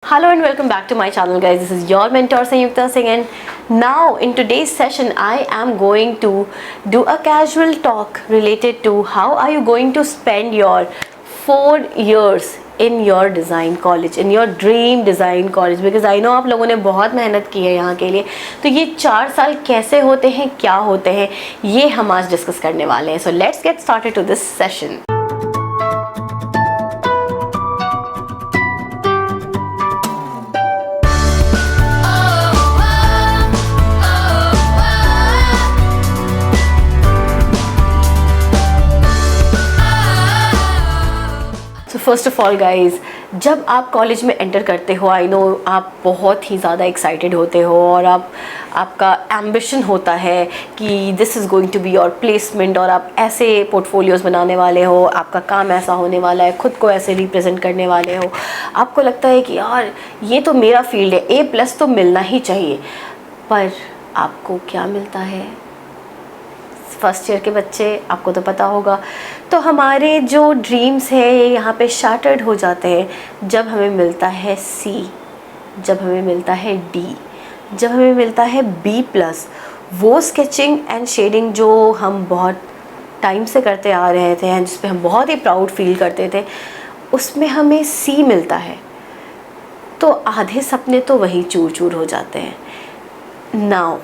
Hello and welcome back to my channel, guys. This is your mentor Sanyukta Singh, and now in today's session I am going to do a casual talk related to how are you going to spend your 4 years in your design college, in your dream design college, because I know आप लोगों ने बहुत मेहनत की है यहाँ के लिए. तो ये 4 साल कैसे होते हैं, क्या होते हैं, ये हम आज डिस्कस करने वाले हैं. So let's get started to this session. First of all guys, जब आप कॉलेज में एंटर करते हो, आई नो आप बहुत ही ज़्यादा एक्साइटेड होते हो और आपका एम्बिशन होता है कि this is going to be your placement, और आप ऐसे पोर्टफोलियोज़ बनाने वाले हो, आपका काम ऐसा होने वाला है, खुद को ऐसे रिप्रेजेंट करने वाले हो. आपको लगता है कि यार ये तो मेरा फील्ड है, A+ तो मिलना ही चाहिए. पर आपको क्या मिलता है? फर्स्ट ईयर के बच्चे, आपको तो पता होगा, तो हमारे जो ड्रीम्स हैं ये यहाँ पे शार्टर्ड हो जाते हैं जब हमें मिलता है C, जब हमें मिलता है D, जब हमें मिलता है B+. वो स्केचिंग एंड शेडिंग जो हम बहुत टाइम से करते आ रहे थे एंड जिस पे हम बहुत ही प्राउड फील करते थे, उसमें हमें C मिलता है, तो आधे सपने तो वहीं चूर चूर हो जाते हैं. नाउ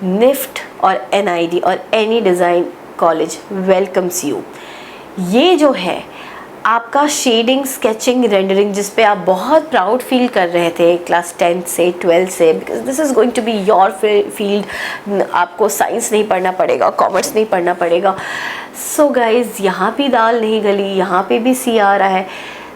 निफ्ट और NID और any design college welcomes you. ये जो है आपका शेडिंग, स्केचिंग, रेंडरिंग, जिस पे आप बहुत प्राउड फील कर रहे थे क्लास 10 से 12 से, because this is going to be your field. आपको साइंस नहीं पढ़ना पड़ेगा, कॉमर्स नहीं पढ़ना पड़ेगा. सो गाइज, यहाँ भी दाल नहीं गली, यहाँ पे भी C आ रहा है.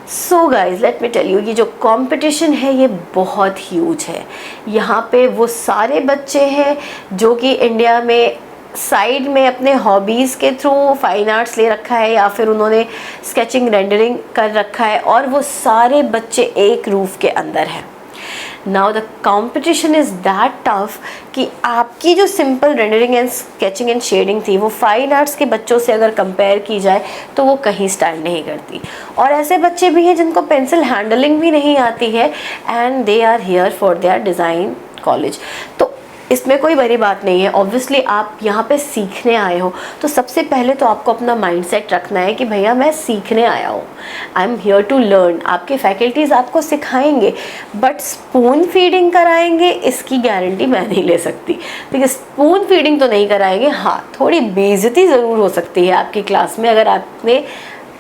So guys, let me tell you, ये जो कंपटीशन है ये बहुत ह्यूज है. यहाँ पे वो सारे बच्चे हैं जो कि इंडिया में साइड में अपने हॉबीज़ के थ्रू फाइन आर्ट्स ले रखा है या फिर उन्होंने स्केचिंग, रेंडरिंग कर रखा है, और वो सारे बच्चे एक रूफ के अंदर हैं. Now the competition is that tough कि आपकी जो simple rendering and sketching and shading थी वो फाइन आर्ट्स के बच्चों से अगर कंपेयर की जाए तो वो कहीं स्टैंड नहीं करती. और ऐसे बच्चे भी हैं जिनको पेंसिल हैंडलिंग भी नहीं आती है and they are here for their design college. तो इसमें कोई बड़ी बात नहीं है. ऑब्वियसली आप यहाँ पे सीखने आए हो, तो सबसे पहले तो आपको अपना माइंडसेट रखना है कि भैया मैं सीखने आया हूँ, I am here to learn. आपके फैकल्टीज़ आपको सिखाएंगे, बट स्पून फीडिंग कराएंगे इसकी गारंटी मैं नहीं ले सकती, बिकॉज स्पून फीडिंग तो नहीं कराएंगे. हाँ, थोड़ी बेइज्जती ज़रूर हो सकती है आपकी क्लास में अगर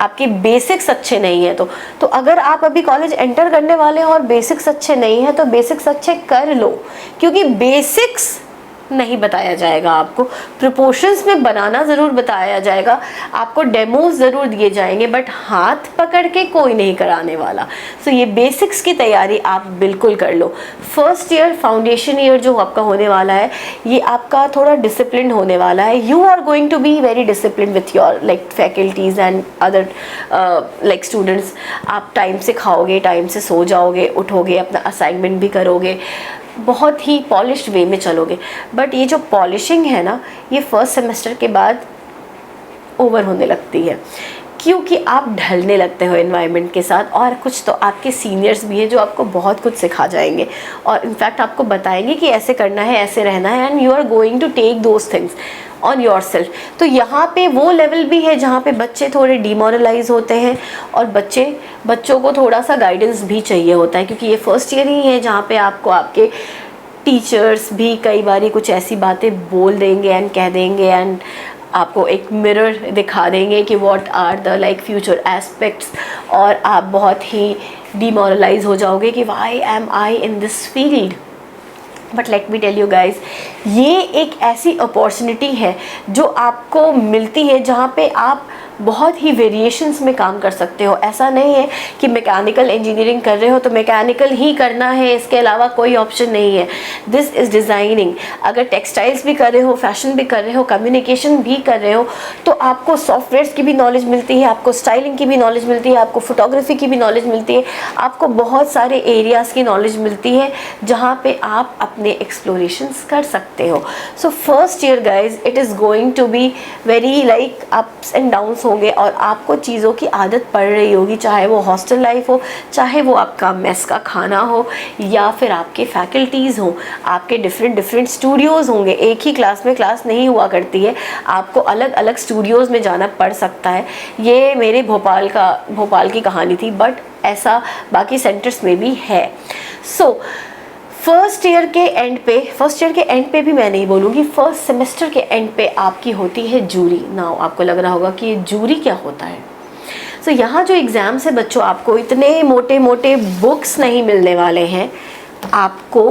आपके बेसिक्स अच्छे नहीं हैं. तो अगर आप अभी कॉलेज एंटर करने वाले हो और बेसिक्स अच्छे नहीं हैं तो बेसिक्स अच्छे कर लो, क्योंकि बेसिक्स नहीं बताया जाएगा आपको, प्रोपोर्शंस में बनाना ज़रूर बताया जाएगा, आपको डेमोज ज़रूर दिए जाएंगे, बट हाथ पकड़ के कोई नहीं कराने वाला. सो ये बेसिक्स की तैयारी आप बिल्कुल कर लो. फर्स्ट ईयर, फाउंडेशन ईयर जो आपका होने वाला है, ये आपका थोड़ा डिसिप्लिन होने वाला है. You are going to be very discipline with your like faculties and other like students. आप टाइम से खाओगे, टाइम से सो जाओगे, उठोगे, अपना असाइनमेंट भी करोगे, बहुत ही पॉलिश्ड वे में चलोगे. बट ये जो पॉलिशिंग है ना, ये फर्स्ट सेमेस्टर के बाद ओवर होने लगती है, क्योंकि आप ढलने लगते हो एनवायरनमेंट के साथ. और कुछ तो आपके सीनियर्स भी हैं जो आपको बहुत कुछ सिखा जाएंगे और इनफैक्ट आपको बताएंगे कि ऐसे करना है, ऐसे रहना है, and you are going to take those things on your self. तो यहाँ पे वो लेवल भी है जहाँ पे बच्चे थोड़े डिमोरलाइज होते हैं और बच्चों को थोड़ा सा गाइडेंस भी चाहिए होता है, क्योंकि ये फर्स्ट ईयर ही है जहाँ पे आपको आपके टीचर्स भी कई बारी कुछ ऐसी बातें बोल देंगे एंड कह देंगे एंड आपको एक मिरर दिखा देंगे कि what are the like future aspects, और आप बहुत ही डिमोरलाइज हो जाओगे कि why am I in this field. But let me tell you guys, ये एक ऐसी अपॉर्चुनिटी है जो आपको मिलती है जहाँ पे आप बहुत ही वेरिएशंस में काम कर सकते हो. ऐसा नहीं है कि मैकेनिकल इंजीनियरिंग कर रहे हो तो मैकेनिकल ही करना है, इसके अलावा कोई ऑप्शन नहीं है. This is designing. अगर टेक्सटाइल्स भी कर रहे हो, फैशन भी कर रहे हो, कम्युनिकेशन भी कर रहे हो, तो आपको सॉफ्टवेयर्स की भी नॉलेज मिलती है, आपको स्टाइलिंग की भी नॉलेज मिलती है, आपको फोटोग्राफी की भी नॉलेज मिलती है, आपको बहुत सारे एरियाज़ की नॉलेज मिलती है जहाँ पे आप अपने एक्सप्लोरेशंस कर सकते हो. So first year guys, it is going to be very like ups and downs होंगे और आपको चीज़ों की आदत पड़ रही होगी, चाहे वो हॉस्टल लाइफ हो, चाहे वो आपका मेस का खाना हो, या फिर आपके फैकल्टीज़ हों, आपके डिफरेंट स्टूडियोज़ होंगे। एक ही क्लास में क्लास नहीं हुआ करती है, आपको अलग अलग स्टूडियोज़ में जाना पड़ सकता है। ये मेरे भोपाल की कहानी थी, बट ऐसा बाकी सेंटर्स में भी है। सो फर्स्ट ईयर के एंड पे भी मैं नहीं बोलूँगी, फर्स्ट सेमेस्टर के एंड पे आपकी होती है जूरी। नाउ आपको लग रहा होगा कि ये जूरी क्या होता है। सो यहाँ जो एग्ज़ाम्स है बच्चों, आपको इतने मोटे मोटे बुक्स नहीं मिलने वाले हैं, आपको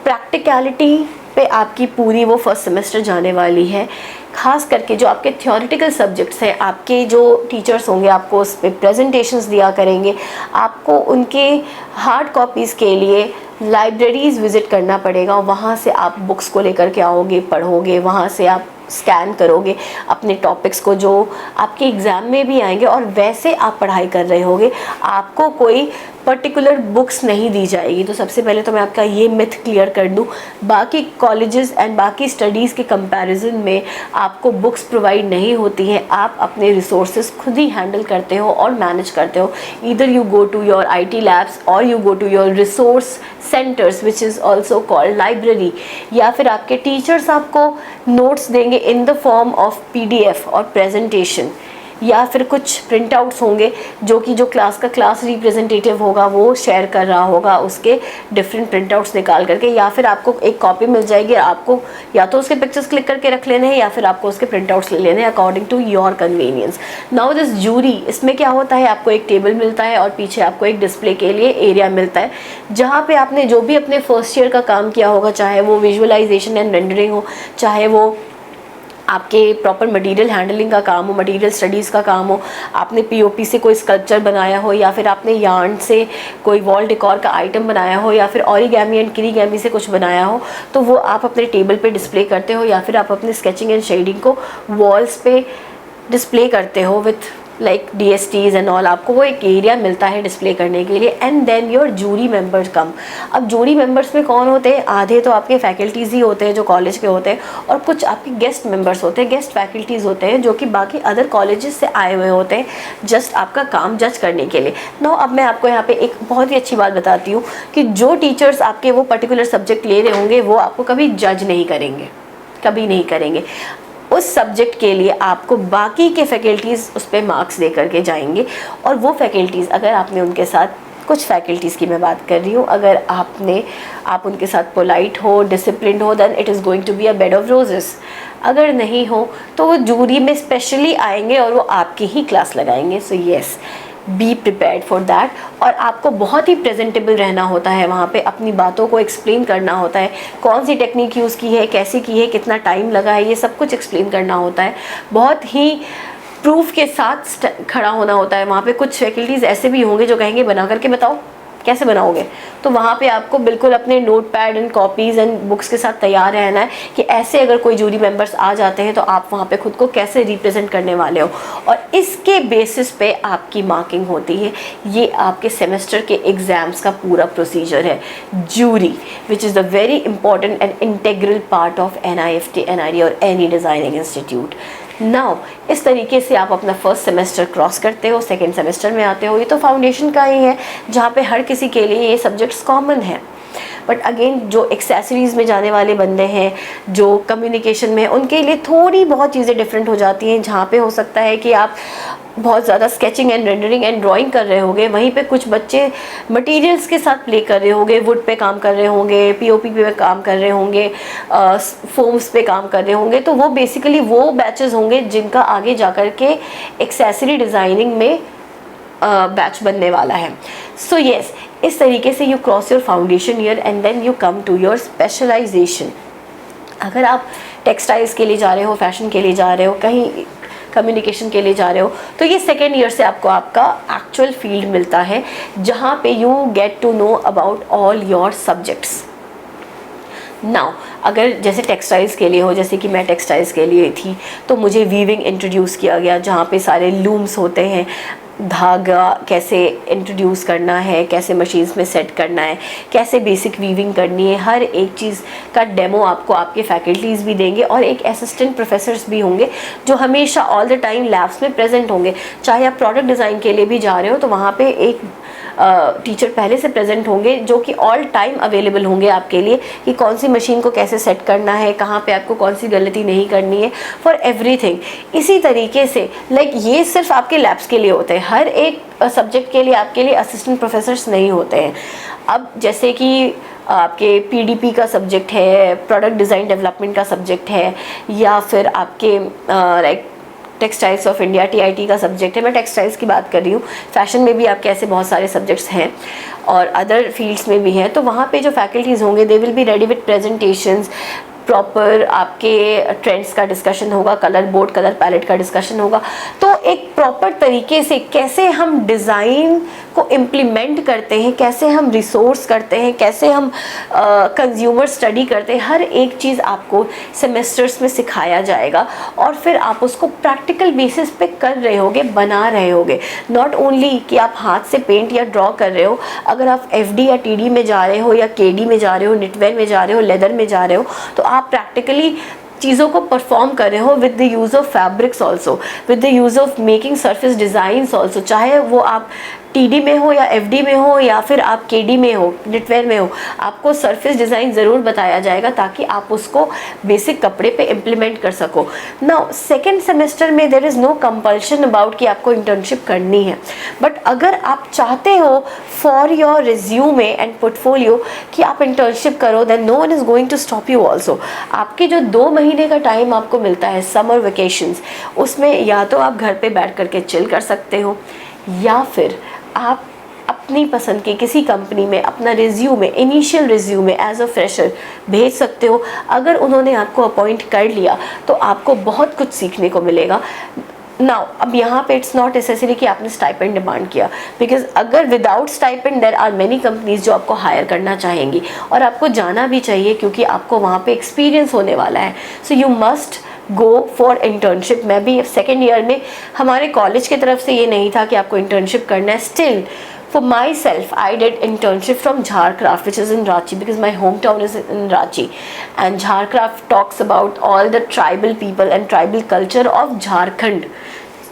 प्रैक्टिकलिटी पे आपकी पूरी वो फर्स्ट सेमेस्टर जाने वाली है। खास करके जो आपके थ्योरेटिकल सब्जेक्ट्स हैं, आपके जो टीचर्स होंगे आपको उस पर प्रेजेंटेशंस दिया करेंगे, आपको उनके हार्ड कॉपीज़ के लिए लाइब्रेरीज़ विज़िट करना पड़ेगा। वहाँ से आप बुक्स को लेकर के आओगे, पढ़ोगे, वहाँ से आप स्कैन करोगे अपने टॉपिक्स को जो आपके एग्ज़ाम में भी आएंगे, और वैसे आप पढ़ाई कर रहे होगे। आपको कोई पर्टिकुलर बुक्स नहीं दी जाएगी। तो सबसे पहले तो मैं आपका ये मिथ क्लियर कर दूं, बाकी कॉलेजेस एंड बाकी स्टडीज़ के कंपैरिजन में आपको बुक्स प्रोवाइड नहीं होती हैं। आप अपने रिसोर्सेज खुद ही हैंडल करते हो और मैनेज करते हो। Either you go to your IT labs और you go to your resource centres which is also called library, या फिर आपके टीचर्स आपको नोट्स देंगे in the form of PDF और प्रेजेंटेशन, या फिर कुछ प्रिंट आउट्स होंगे जो कि जो क्लास रिप्रेजेंटेटिव होगा वो शेयर कर रहा होगा, उसके डिफरेंट प्रिंट आउट्स निकाल करके, या फिर आपको एक कॉपी मिल जाएगी, आपको या तो उसके पिक्चर्स क्लिक करके रख लेने हैं या फिर आपको उसके प्रिंट आउट्स ले लेने हैं according to your convenience. Now this jury, इसमें क्या होता है, आपको एक टेबल मिलता है और पीछे आपको एक डिस्प्ले के लिए एरिया मिलता है, जहाँ पे आपने जो भी अपने फर्स्ट ईयर का काम किया होगा, चाहे वो विजुअलाइजेशन एंड रेंडरिंग हो, चाहे वो आपके प्रॉपर मटेरियल हैंडलिंग का काम हो, मटेरियल स्टडीज़ का काम हो, आपने POP से कोई स्कल्पचर बनाया हो, या फिर आपने यार्न से कोई वॉल डेकोर का आइटम बनाया हो, या फिर ऑरिगैमी एंड किरीगैमी से कुछ बनाया हो, तो वो आप अपने टेबल पे डिस्प्ले करते हो, या फिर आप अपने स्केचिंग एंड शेडिंग को वॉल्स पे डिस्प्ले करते हो with like DSTs and all. आपको वो एक एरिया मिलता है डिस्प्ले करने के लिए। And then your jury members come. अब जूरी मेंबर्स में कौन होते हैं, आधे तो आपके फैकल्टीज़ ही होते हैं जो कॉलेज के होते हैं, और कुछ आपके गेस्ट मेंबर्स होते हैं, गेस्ट फैकल्टीज़ होते हैं जो कि बाकी अदर कॉलेजेस से आए हुए होते हैं जस्ट आपका काम जज करने के लिए। नो, अब मैं आपको यहाँ पे एक बहुत ही अच्छी बात बताती हूँ कि जो टीचर्स आपके वो पर्टिकुलर सब्जेक्ट ले रहे होंगे वो आपको कभी जज नहीं करेंगे, कभी नहीं करेंगे। उस सब्जेक्ट के लिए आपको बाकी के फैकल्टीज़ उस पर मार्क्स दे करके जाएंगे, और वो फैकल्टीज़ अगर आपने उनके साथ, कुछ फैकल्टीज़ की मैं बात कर रही हूँ, अगर आप उनके साथ पोलाइट हो, डिसिप्लिन हो, then it is going to be a bed of roses. अगर नहीं हो तो वो जूरी में स्पेशली आएंगे और वो आपकी ही क्लास लगाएंगे। So yes, be prepared for that. और आपको बहुत ही प्रेजेंटेबल रहना होता है, वहाँ पे अपनी बातों को एक्सप्लेन करना होता है, कौन सी टेक्निक यूज़ की है, कैसे की है, कितना टाइम लगा है, ये सब कुछ एक्सप्लेन करना होता है। बहुत ही प्रूफ के साथ खड़ा होना होता है। वहाँ पे कुछ फैकल्टीज़ ऐसे भी होंगे जो कहेंगे बना करके बताओ, कैसे बनाओगे, तो वहाँ पे आपको बिल्कुल अपने note pad and copies and books के साथ तैयार रहना है कि ऐसे अगर कोई जूरी मेंबर्स आ जाते हैं तो आप वहाँ पे खुद को कैसे रिप्रेजेंट करने वाले हो, और इसके बेसिस पे आपकी मार्किंग होती है। ये आपके सेमेस्टर के एग्ज़ाम्स का पूरा प्रोसीजर है। Jury which is the very important and integral part of NIFT, NID और एनी डिज़ाइनिंग इंस्टीट्यूट। नाउ इस तरीके से आप अपना फर्स्ट सेमेस्टर क्रॉस करते हो, सेकेंड सेमेस्टर में आते हो। ये तो फाउंडेशन का ही है जहाँ पे हर किसी के लिए ये सब्जेक्ट्स कॉमन है। बट अगेन जो एक्सेसरीज़ में जाने वाले बंदे हैं, जो कम्युनिकेशन में, उनके लिए थोड़ी बहुत चीज़ें डिफरेंट हो जाती हैं। जहाँ पे हो सकता है कि आप बहुत ज़्यादा sketching and rendering and drawing कर रहे होंगे, वहीं पे कुछ बच्चे मटेरियल्स के साथ प्ले कर रहे होंगे, वुड पे काम कर रहे होंगे, POP पे काम कर रहे होंगे, फोम्स पे काम कर रहे होंगे। तो वो बेसिकली वो बैचेस होंगे जिनका आगे जा कर के एक्सेसरी डिज़ाइनिंग में बैच बनने वाला है। सो येस, इस तरीके से you cross your foundation year and then you come to your specialisation. अगर आप टेक्सटाइल्स के लिए जा रहे हो, फैशन के लिए जा रहे हो, कहीं कम्युनिकेशन के लिए जा रहे हो, तो ये सेकेंड ईयर से आपको आपका एक्चुअल फील्ड मिलता है जहाँ पे you get to know about all your subjects. Now अगर जैसे टेक्सटाइल्स के लिए हो, जैसे कि मैं टेक्सटाइल्स के लिए थी, तो मुझे वीविंग इंट्रोड्यूस किया गया जहाँ पे सारे लूम्स होते हैं, धागा कैसे इंट्रोड्यूस करना है, कैसे मशीन्स में सेट करना है, कैसे बेसिक वीविंग करनी है, हर एक चीज़ का डेमो आपको आपके फैकल्टीज़ भी देंगे और एक असिस्टेंट प्रोफेसर्स भी होंगे जो हमेशा ऑल द टाइम लैब्स में प्रेजेंट होंगे। चाहे आप प्रोडक्ट डिज़ाइन के लिए भी जा रहे हो तो वहाँ पे एक टीचर पहले से प्रेजेंट होंगे जो कि ऑल टाइम अवेलेबल होंगे आपके लिए कि कौन सी मशीन को कैसे सेट करना है, कहाँ पे आपको कौन सी गलती नहीं करनी है, फॉर एवरीथिंग। इसी तरीके से ये सिर्फ आपके लैब्स के लिए होते हैं, हर एक सब्जेक्ट के लिए आपके लिए असिस्टेंट प्रोफेसर्स नहीं होते हैं। अब जैसे कि आपके पीडीपी का सब्जेक्ट है, प्रोडक्ट डिज़ाइन डेवलपमेंट का सब्जेक्ट है, या फिर आपके टेक्सटाइल्स ऑफ इंडिया टीआईटी का सब्जेक्ट है, मैं टेक्सटाइल्स की बात कर रही हूँ, फैशन में भी आपके ऐसे बहुत सारे सब्जेक्ट्स हैं और अदर फील्ड्स में भी हैं। तो वहाँ पे जो फैकल्टीज़ होंगे they will be ready with presentations, proper आपके ट्रेंड्स का डिस्कशन होगा, कलर बोर्ड, कलर पैलेट का डिस्कशन होगा। तो एक प्रॉपर तरीके से कैसे हम डिज़ाइन को इम्प्लीमेंट करते हैं, कैसे हम रिसोर्स करते हैं, कैसे हम कंज्यूमर स्टडी करते हैं, हर एक चीज़ आपको सेमेस्टर्स में सिखाया जाएगा और फिर आप उसको प्रैक्टिकल बेसिस पे कर रहे होगे, बना रहे होगे। नॉट ओनली कि आप हाथ से पेंट या ड्रॉ कर रहे हो, अगर आप एफडी या टीडी में जा रहे हो या केडी में जा रहे हो, निटवेयर में जा रहे हो, लेदर में जा रहे हो, तो आप प्रैक्टिकली चीज़ों को परफॉर्म कर रहे हो with the use of fabrics also, with the use of making surface designs also. चाहे वो आप टीडी में हो या एफडी में हो या फिर आप केडी में हो, निटवेयर में हो, आपको सरफेस डिज़ाइन ज़रूर बताया जाएगा ताकि आप उसको बेसिक कपड़े पे इम्प्लीमेंट कर सको। नाउ सेकेंड सेमेस्टर में there is no compulsion about कि आपको इंटर्नशिप करनी है, बट अगर आप चाहते हो for your resume and portfolio कि आप इंटर्नशिप करो, then no one is going to stop you also. आपके जो 2 महीने का टाइम आपको मिलता है समर वेकेशंस, उसमें या तो आप घर पे बैठ करके चिल कर सकते हो या फिर आप अपनी पसंद की किसी कंपनी में अपना resume, initial resume as a fresher भेज सकते हो। अगर उन्होंने आपको अपॉइंट कर लिया तो आपको बहुत कुछ सीखने को मिलेगा। नाउ अब यहाँ पे इट्स नॉट नेसेसरी कि आपने स्टाइपेंड डिमांड किया, बिकॉज अगर without stipend there are many companies जो आपको हायर करना चाहेंगी और आपको जाना भी चाहिए क्योंकि आपको वहाँ पे एक्सपीरियंस होने वाला है। So you must go for internship. मैं भी सेकेंड ईयर में, हमारे कॉलेज की तरफ से ये नहीं था कि आपको इंटर्नशिप करना है। Still for myself I did internship from Jharcraft, which is in Ranchi, because my hometown is in Ranchi, and Jharcraft talks about all the tribal people and tribal culture of Jharkhand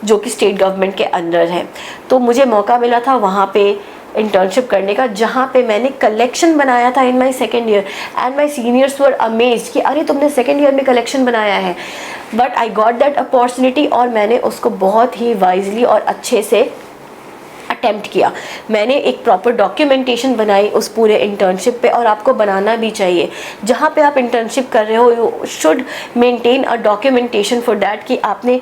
जो कि state government के under है। तो मुझे मौका मिला था वहाँ पे इंटर्नशिप करने का, जहाँ पे मैंने कलेक्शन बनाया था in my second year, and my seniors were amazed कि अरे तुमने सेकेंड ईयर में कलेक्शन बनाया है। But I got that opportunity और मैंने उसको बहुत ही वाइजली और अच्छे से अटेम्प्ट किया। मैंने एक प्रॉपर डॉक्यूमेंटेशन बनाई उस पूरे इंटर्नशिप पे, और आपको बनाना भी चाहिए। जहाँ पे आप इंटर्नशिप कर रहे हो you should maintain a documentation for that कि आपने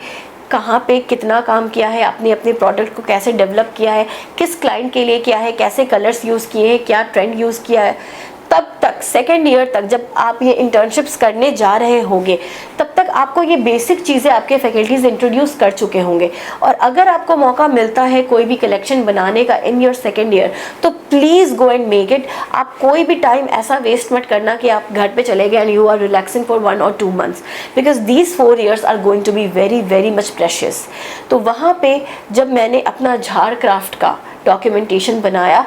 कहाँ पे कितना काम किया है, आपने अपने प्रोडक्ट को कैसे डेवलप किया है, किस क्लाइंट के लिए किया है, कैसे कलर्स यूज़ किए हैं, क्या ट्रेंड यूज़ किया है। तब तक सेकेंड ईयर तक जब आप ये इंटर्नशिप्स करने जा रहे होंगे तब तक आपको ये बेसिक चीज़ें आपके फैकल्टीज़ इंट्रोड्यूस कर चुके होंगे। और अगर आपको मौका मिलता है कोई भी कलेक्शन बनाने का इन योर सेकेंड ईयर, तो please go and make it. आप कोई भी टाइम ऐसा वेस्ट मत करना कि आप घर पे चले गए and you are relaxing for 1 or 2 months, because these 4 years are going to be very very much precious. तो वहाँ पे जब मैंने अपना झारक्राफ्ट का डॉक्यूमेंटेशन बनाया,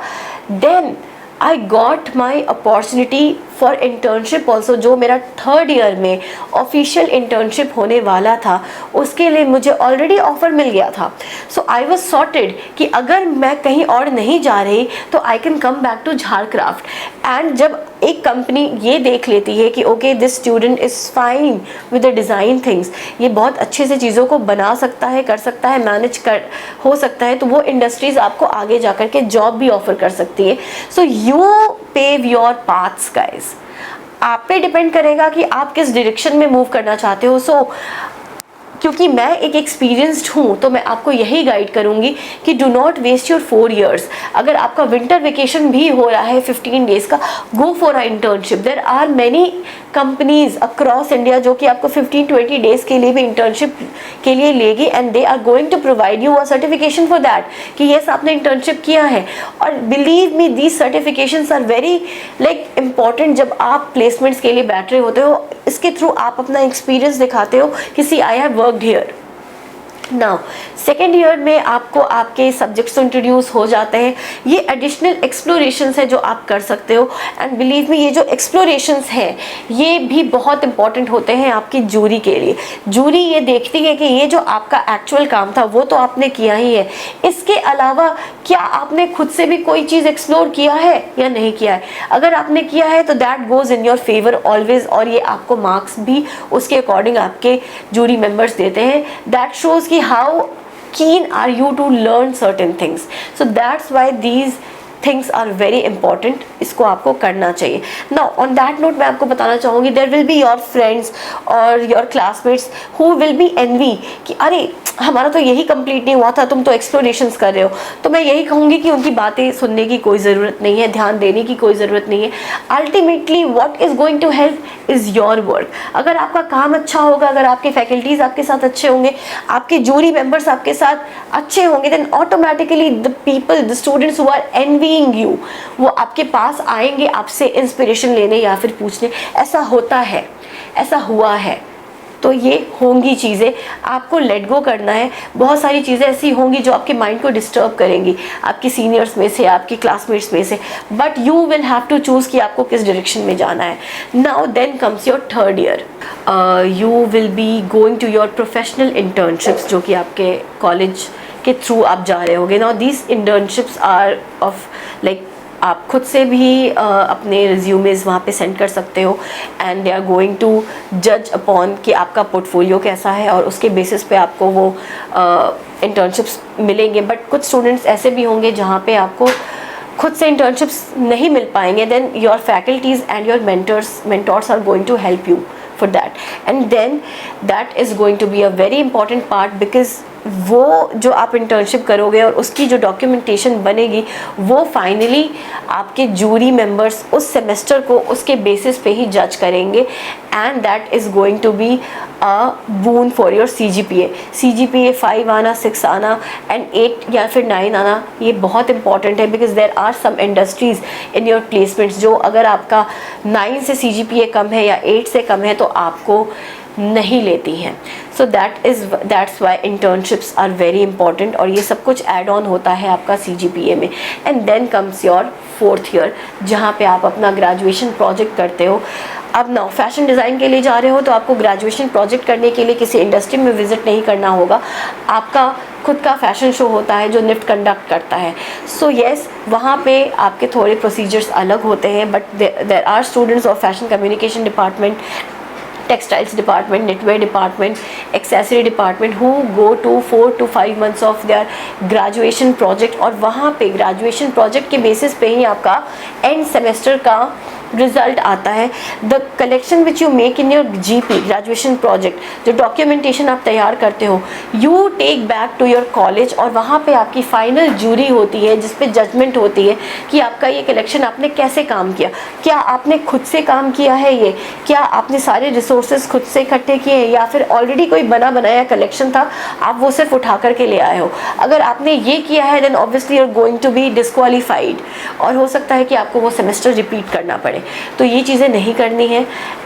then I got my opportunity for internship also. जो मेरा 3rd ईयर में ऑफिशियल इंटर्नशिप होने वाला था उसके लिए मुझे ऑलरेडी ऑफर मिल गया था। सो आई वॉज सॉर्टेड कि अगर मैं कहीं और नहीं जा रही तो I can come back to Jharcraft. And जब एक कंपनी ये देख लेती है कि okay this student is fine with the design things, ये बहुत अच्छे से चीज़ों को बना सकता है, कर सकता है, मैनेज कर हो सकता है, तो वो इंडस्ट्रीज़ आपको आगे जा कर के जॉब भी ऑफर कर सकती है। So you pave your paths guys. आप पे डिपेंड करेगा कि आप किस डायरेक्शन में मूव करना चाहते हो। सो क्योंकि मैं एक एक्सपीरियंस्ड हूँ तो मैं आपको यही गाइड करूँगी कि do not waste your 4 years। अगर आपका विंटर वेकेशन भी हो रहा है 15 days का, go for a internship. There are many companies across India जो कि आपको 15-20 days के लिए भी इंटर्नशिप के लिए लेगी, and they are going to provide you a certification for that कि येस आपने इंटर्नशिप किया है। और believe me these certifications are very important जब आप प्लेसमेंट्स के लिए बैठ रहे होते हो। इसके थ्रू आप अपना एक्सपीरियंस दिखाते हो कि see I have worked here. Now second year में आपको आपके सब्जेक्ट्स इंट्रोड्यूस हो जाते हैं, ये एडिशनल एक्सप्लोरेशंस है जो आप कर सकते हो। एंड बिलीव मी, ये जो एक्सप्लोरेशंस हैं ये भी बहुत इंपॉर्टेंट होते हैं आपकी जूरी के लिए। जूरी ये देखती है कि ये जो आपका एक्चुअल काम था वो तो आपने किया ही है, इसके अलावा क्या आपने खुद से भी कोई चीज़ एक्सप्लोर किया है या नहीं किया है। अगर आपने किया है तो that goes in your favour always, और ये आपको मार्क्स भी उसके अकॉर्डिंग आपके जूरी मेंबर्स देते हैं। दैट शोज़ कि how keen are you to learn certain things. So that's why these things are very important, इसको आपको करना चाहिए। Now on that note मैं आपको बताना चाहूँगी, there will be your friends और your classmates who will be envy कि अरे हमारा तो यही कंप्लीट नहीं हुआ था, तुम तो एक्सप्लोरेशंस कर रहे हो। तो मैं यही कहूँगी कि उनकी बातें सुनने की कोई ज़रूरत नहीं है, ध्यान देने की कोई ज़रूरत नहीं है। Ultimately what is going to help is your work. अगर आपका काम अच्छा होगा, अगर आपके फैकल्टीज़ आपके साथ अच्छे होंगे, आपके जूरी मेंबर्स आपके साथ अच्छे होंगे, then automatically the people, the students who are envying you, वो आपके पास आएंगे आपसे इंस्पिरेशन लेने या फिर पूछने। ऐसा होता है, ऐसा हुआ है। तो ये होंगी चीज़ें, आपको लेट गो करना है। बहुत सारी चीज़ें ऐसी होंगी जो आपके माइंड को डिस्टर्ब करेंगी, आपके सीनियर्स में से, आपके क्लासमेट्स में से, but you will have to choose कि आपको किस डायरेक्शन में जाना है। Now then comes your third year, you will be going to your professional internships, जो कि आपके कॉलेज के थ्रू आप जा रहे होगे। Now these internships are of like, आप खुद से भी अपने रिज्यूमेज वहाँ पे सेंड कर सकते हो, and they are going to जज अपॉन कि आपका पोर्टफोलियो कैसा है, और उसके बेसिस पे आपको वो इंटर्नशिप्स मिलेंगे। बट कुछ स्टूडेंट्स ऐसे भी होंगे जहाँ पे आपको खुद से इंटर्नशिप्स नहीं मिल पाएंगे, then your faculties and your mentors are going to help you for that, and then that is going to be a very important part, because वो जो आप इंटर्नशिप करोगे और उसकी जो डॉक्यूमेंटेशन बनेगी वो फाइनली आपके जूरी मेंबर्स उस सेमेस्टर को उसके बेसिस पे ही जज करेंगे, and that is going to be a boon for your CGPA 5 आना, 6 आना एंड 8 या फिर 9 आना, ये बहुत इंपॉर्टेंट है। Because there are some industries in your placements जो अगर आपका 9 से CGPA कम है या 8 से कम है तो आपको नहीं लेती हैं। So that's why internships are very important, और ये सब कुछ ऐड ऑन होता है आपका CGPA में। And then comes your fourth year, जहाँ पे आप अपना ग्रेजुएशन प्रोजेक्ट करते हो। अब ना फैशन डिज़ाइन के लिए जा रहे हो तो आपको ग्रेजुएशन प्रोजेक्ट करने के लिए किसी इंडस्ट्री में विजिट नहीं करना होगा, आपका खुद का फैशन शो होता है जो निफ्ट कंडक्ट करता है। सो येस, वहाँ पे आपके थोड़े प्रोसीजर्स अलग होते हैं, but there are students of fashion communication department, textiles department, knitwear department, accessory department who go to 4 to 5 months of their graduation project, और वहाँ पे graduation project के basis पे ही आपका end semester का रिजल्ट आता है। The collection which you make in your GP graduation project, जो डॉक्यूमेंटेशन आप तैयार करते हो, you take back to your college, और वहाँ पे आपकी फाइनल जूरी होती है जिस पे जजमेंट होती है कि आपका ये कलेक्शन आपने कैसे काम किया, क्या आपने खुद से काम किया है, ये क्या आपने सारे रिसोर्सेज खुद से इकट्ठे किए हैं, या फिर ऑलरेडी कोई बना बनाया कलेक्शन था आप वो सिर्फ उठा करके ले आए हो। अगर आपने ये किया है then obviously you are going to be disqualified, और हो सकता है कि आपको वो सेमेस्टर रिपीट करना पड़े। तो ये चीज़ें नहीं करनी है,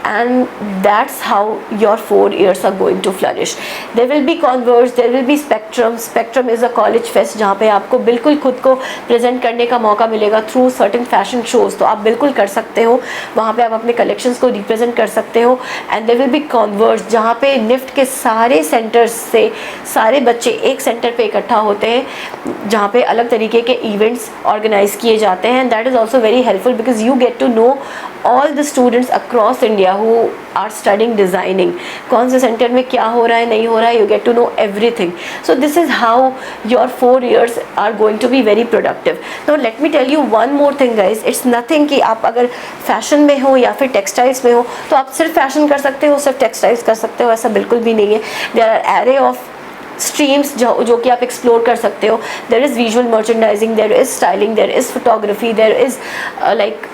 and that's how your 4 years are going to flourish. There will be converse, there will be spectrum is a college fest, जहाँ पे आपको बिल्कुल खुद को प्रेजेंट करने का मौका मिलेगा थ्रू सर्टेन फैशन शोज़। तो आप बिल्कुल कर सकते हो, वहाँ पे आप अपने कलेक्शंस को रिप्रेजेंट कर सकते हो। And there will be converse, जहाँ पे निफ्ट के सारे सेंटर्स से सारे बच्चे एक सेंटर पे इकट्ठा होते हैं, जहाँ पे अलग तरीके के इवेंट्स ऑर्गेनाइज किए जाते हैं। That is also very helpful because you get to know all the students across India who are studying designing, कौन से सेंटर में क्या हो रहा है नहीं हो रहा है, you get to know everything. So this is how your 4 years are going to be very productive. Now let me tell you one more thing guys, it's nothing कि आप अगर फैशन में हो या फिर टेक्सटाइल्स में हो तो आप सिर्फ फैशन कर सकते हो, सिर्फ टेक्सटाइल्स कर सकते हो, ऐसा बिल्कुल भी नहीं है। There are array of streams जो कि आप एक्सप्लोर कर सकते हो। There is visual merchandising, there is styling, there is photography, there is like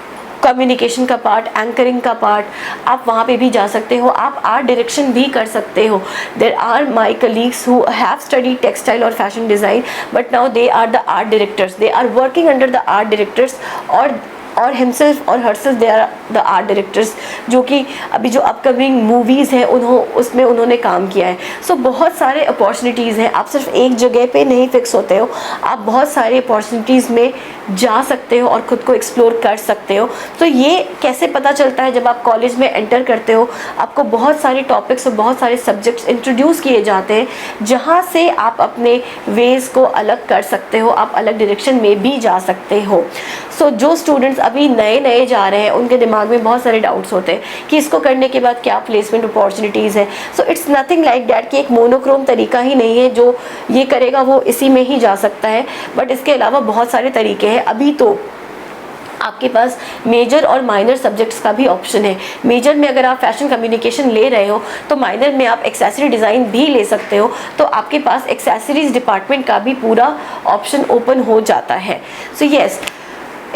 communication का पार्ट, एंकरिंग का पार्ट, आप वहाँ पे भी जा सकते हो। आप आर्ट डायरेक्शन भी कर सकते हो। There are my colleagues who have study textile और fashion design but now they are the art directors, they are working under the art directors, और और हिमसेल्फ और herself they are the art directors, जो कि अभी जो upcoming movies हैं उसमें उन्होंने काम किया है। सो बहुत सारे अपॉर्चुनिटीज़ हैं, आप सिर्फ एक जगह पे नहीं फिक्स होते हो, आप बहुत सारे अपॉर्चुनिटीज़ में जा सकते हो और ख़ुद को एक्सप्लोर कर सकते हो। तो ये कैसे पता चलता है, जब आप कॉलेज में एंटर करते हो आपको बहुत सारे टॉपिक्स और बहुत सारे सब्जेक्ट्स इंट्रोड्यूस किए जाते हैं, जहाँ से आप अपने वेज़ को अलग कर सकते हो, आप अलग डायरेक्शन में भी जा सकते हो। सो जो स्टूडेंट्स अभी नए जा रहे हैं उनके दिमाग में बहुत सारे डाउट्स होते हैं कि इसको करने के बाद क्या प्लेसमेंट अपॉर्चुनिटीज़ है। So it's nothing like that कि एक मोनोक्रोम तरीका ही नहीं है, जो ये करेगा वो इसी में ही जा सकता है, बट इसके अलावा बहुत सारे तरीके हैं। अभी तो आपके पास मेजर और माइनर सब्जेक्ट्स का भी ऑप्शन है। मेजर में अगर आप फैशन कम्युनिकेशन ले रहे हो तो माइनर में आप एक्सेसरी डिज़ाइन भी ले सकते हो, तो आपके पास एक्सेसरीज डिपार्टमेंट का भी पूरा ऑप्शन ओपन हो जाता है। So yes,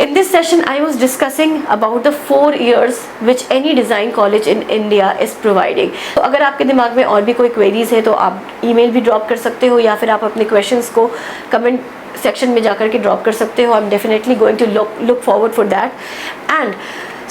in this session I was discussing about the 4 years which any design college in India is providing. तो अगर आपके दिमाग में और भी कोई क्वेरीज है तो आप ईमेल भी ड्रॉप कर सकते हो, या फिर आप अपने क्वेश्चंस को कमेंट सेक्शन में जाकर के ड्रॉप कर सकते हो। I am definitely going to look forward for that. And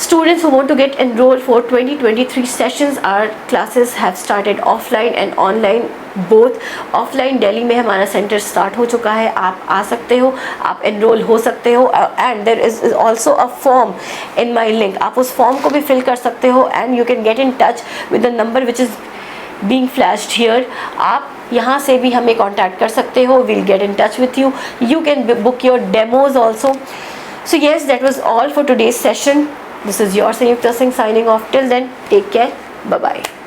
students who want to get enrolled for 2023 sessions, our classes have started offline and online both. Offline Delhi में हमारा centre start हो चुका है, आप आ सकते हो, आप एनरोल हो सकते हो, and there is also a form in my link, आप उस फॉर्म को भी फिल कर सकते हो and you can get in touch with the number which is being flashed here. आप यहाँ से भी हमें contact कर सकते हो, we'll get in touch with you. You can book your demos also. So yes, that was all for today's session. This is your Sanyukta Singh signing off. Till then, take care. Bye bye.